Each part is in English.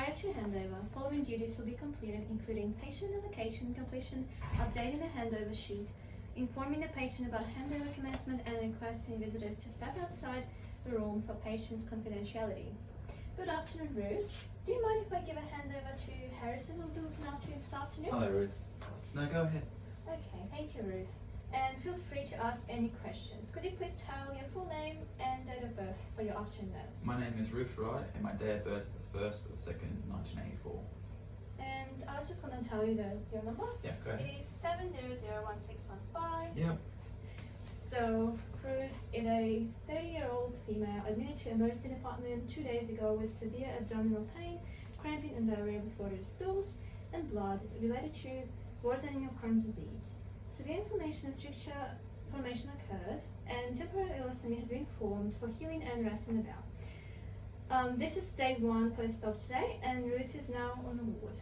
Prior to handover, following duties will be completed, including patient allocation completion, updating the handover sheet, informing the patient about handover commencement, and requesting visitors to step outside the room for patient's confidentiality. Good afternoon, Ruth. Do you mind if I give a handover to Harrison, who'll be looking after you this afternoon? Hello, Ruth. No, go ahead. Okay, thank you, Ruth. And feel free to ask any questions. Could you please tell your full name and date of birth for your afternoon nurse? My name is Ruth Wright, and my date of birth is the 1st of the 2nd, 1984. And I was just going to tell you your number. Yeah, go ahead. It is 7001615. Yep. So, Ruth is a 30-year-old female admitted to emergency department 2 days ago with severe abdominal pain, cramping and diarrhea with watery stools and blood related to worsening of Crohn's disease. Severe inflammation and stricture formation occurred, and temporary ileostomy has been formed for healing and rest in the bowel. This is day 1 post-op today, and Ruth is now on the ward.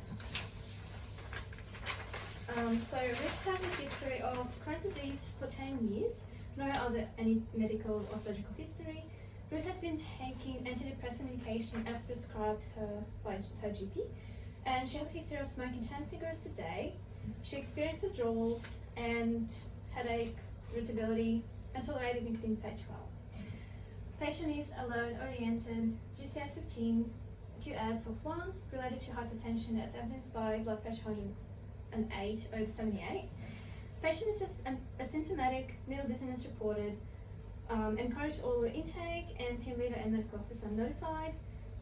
So Ruth has a history of Crohn's disease for 10 years, no other any medical or surgical history. Ruth has been taking antidepressant medication as prescribed by her GP, and she has a history of smoking 10 cigarettes a day. She experienced withdrawal and headache, irritability, and tolerated nicotine patch well. Patient is alone-oriented, GCS 15, QADS of 1, related to hypertension as evidenced by blood pressure 108/78. Patient is asymptomatic, nil dizziness reported, encouraged oral intake, and team leader and medical officer notified,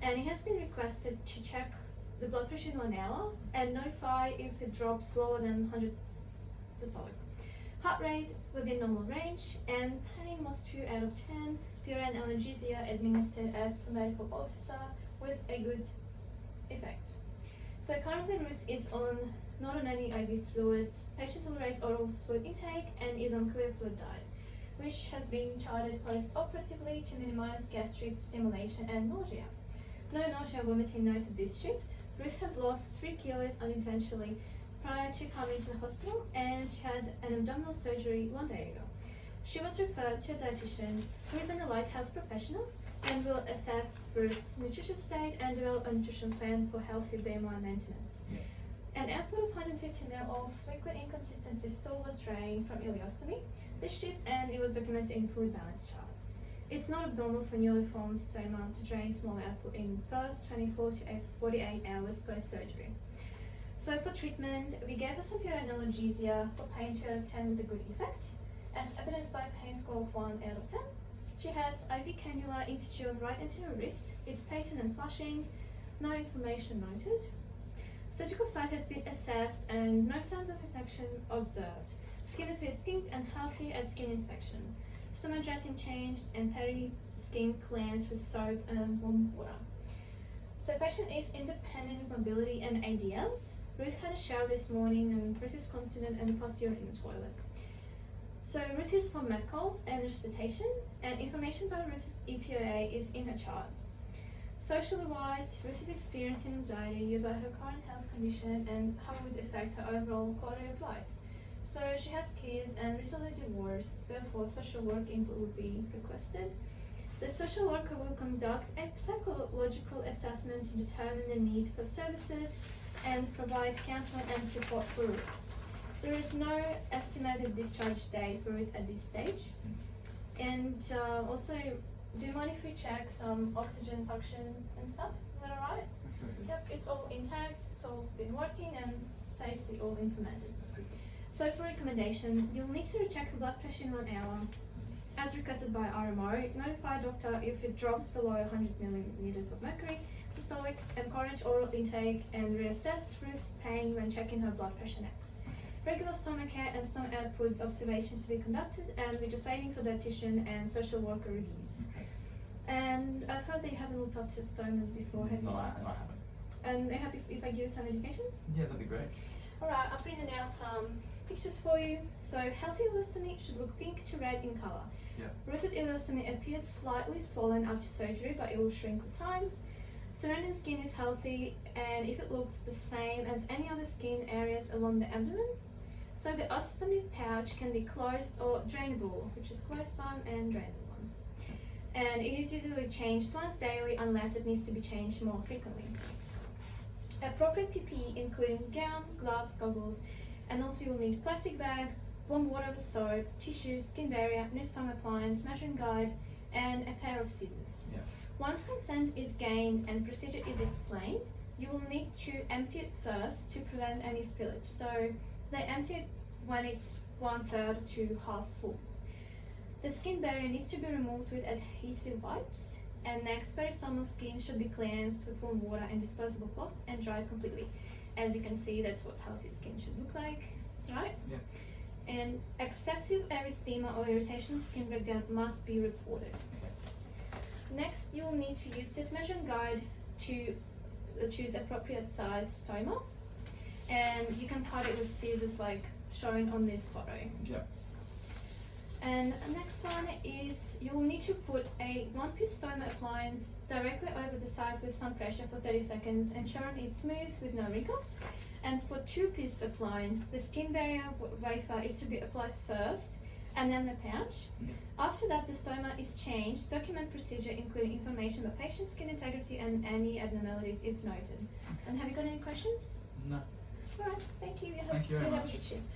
and he has been requested to check the blood pressure in 1 hour and notify if it drops lower than 100 systolic. Heart rate within normal range, and pain was 2 out of 10. PRN analgesia administered as per medical officer with a good effect. So currently Ruth is not on any IV fluids. Patient tolerates oral fluid intake and is on clear fluid diet, which has been charted post-operatively to minimize gastric stimulation and nausea. No nausea vomiting noted this shift. Ruth has lost 3 kilos unintentionally prior to coming to the hospital, and she had an abdominal surgery 1 day ago. She was referred to a dietitian who is an allied health professional and will assess Ruth's nutrition state and develop a nutrition plan for healthy BMI maintenance. Yeah. An output of 150 ml of liquid inconsistent distal was drained from ileostomy this shift, and it was documented in fluid balance chart. It's not abnormal for newly formed stoma to drain small output in first 24 to 48 hours post-surgery. So for treatment, we gave her some PRN analgesia for pain 2 out of 10 with a good effect, as evidenced by a pain score of 1 out of 10. She has IV cannula in situ on right anterior wrist. It's patent and flushing, no inflammation noted. Surgical site has been assessed and no signs of infection observed. Skin appeared pink and healthy at skin inspection. Stomach dressing changed and peri-skin cleansed with soap and warm water. So patient is independent with mobility and ADLs. Ruth had a shower this morning, and Ruth is continent and passed urine in the toilet. So Ruth is for med calls and resuscitation, and information by Ruth's EPOA is in her chart. Socially wise, Ruth is experiencing anxiety about her current health condition and how it would affect her overall quality of life. So she has kids and recently divorced, therefore social work input would be requested. The social worker will conduct a psychological assessment to determine the need for services and provide counseling and support for Ruth. There is no estimated discharge date for Ruth at this stage. And also, do you mind if we check some oxygen suction and stuff? Is that alright? Yep, it's all intact, it's all been working and safely all implemented. So for recommendation, you'll need to recheck your blood pressure in 1 hour. As requested by RMO, notify doctor if it drops below 100 millimeters of mercury, systolic, encourage oral intake, and reassess Ruth's pain when checking her blood pressure next. Regular stomach care and stomach output observations to be conducted, and we're just waiting for dietitian and social worker reviews. And I've heard that you haven't looked after stomas before, have you? No, I haven't. And are you happy if I give you some education? Yeah, that'd be great. Alright, I've printed out some pictures for you. So healthy ileostomy should look pink to red in color. Yeah. Ruth's ileostomy appeared slightly swollen after surgery, but it will shrink with time. Surrounding skin is healthy, and if it looks the same as any other skin areas along the abdomen. So the ostomy pouch can be closed or drainable, which is closed one and drainable one. And it is usually changed once daily unless it needs to be changed more frequently. appropriate PPE including gown, gloves, goggles, and also you'll need plastic bag, warm water with soap, tissue, skin barrier, nurse time appliance, measuring guide, and a pair of scissors. Yeah. Once consent is gained and procedure is explained, you will need to empty it first to prevent any spillage. So they empty it when it's 1/3 to half full. The skin barrier needs to be removed with adhesive wipes, and next peristomal skin should be cleansed with warm water and disposable cloth and dried completely. As you can see, that's what healthy skin should look like, right? Yeah. And excessive erythema or irritation skin breakdown must be reported. Okay. Next, you will need to use this measuring guide to choose appropriate size stoma, and you can cut it with scissors like shown on this photo. Yeah. And the next one is you will need to put a one-piece stoma appliance directly over the site with some pressure for 30 seconds, ensuring it's smooth with no wrinkles. And for two-piece appliance, the skin barrier wafer is to be applied first and then the pouch. After that, the stoma is changed. Document procedure including information about patient skin integrity and any abnormalities if noted. And have you got any questions? No. Alright, thank you. Thank you very have a much. good shift.